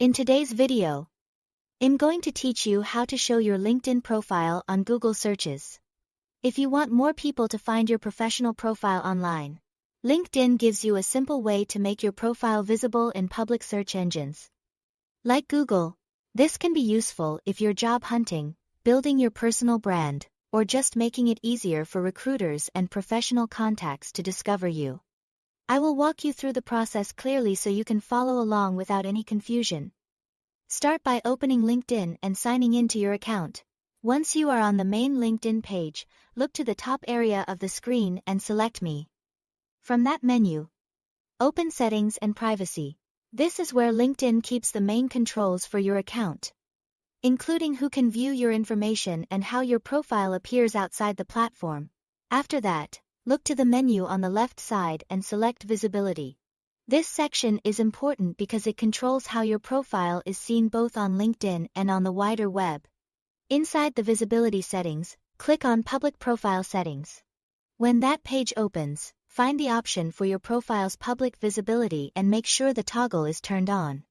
In today's video, I'm going to teach you how to show your LinkedIn profile on Google searches. If you want more people to find your professional profile online, LinkedIn gives you a simple way to make your profile visible in public search engines. Like Google, this can be useful if you're job hunting, building your personal brand, or just making it easier for recruiters and professional contacts to discover you. I will walk you through the process clearly so you can follow along without any confusion. Start by opening LinkedIn and signing in to your account. Once you are on the main LinkedIn page, look to the top area of the screen and select Me. From that menu, open Settings and Privacy. This is where LinkedIn keeps the main controls for your account, including who can view your information and how your profile appears outside the platform. After that, look to the menu on the left side and select Visibility. This section is important because it controls how your profile is seen both on LinkedIn and on the wider web. Inside the visibility settings, click on Public Profile Settings. When that page opens, find the option for your profile's public visibility and make sure the toggle is turned on.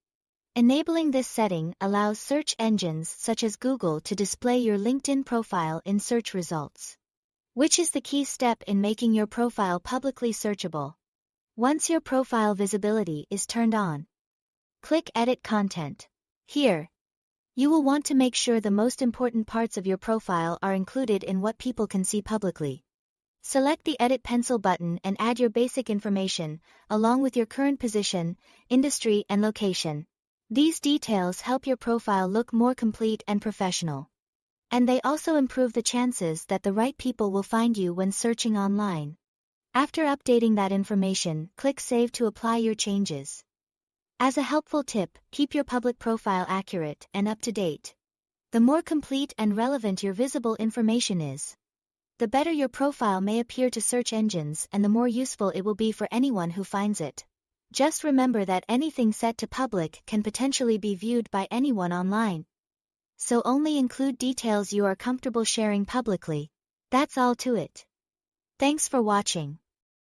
Enabling this setting allows search engines such as Google to display your LinkedIn profile in search results, which is the key step in making your profile publicly searchable. Once your profile visibility is turned on, click Edit Content. Here, you will want to make sure the most important parts of your profile are included in what people can see publicly. Select the Edit Pencil button and add your basic information, along with your current position, industry, and location. These details help your profile look more complete and professional. And they also improve the chances that the right people will find you when searching online. After updating that information, click Save to apply your changes. As a helpful tip, keep your public profile accurate and up to date. The more complete and relevant your visible information is, the better your profile may appear to search engines and the more useful it will be for anyone who finds it. Just remember that anything set to public can potentially be viewed by anyone online. So only include details you are comfortable sharing publicly. That's all to it. Thanks for watching.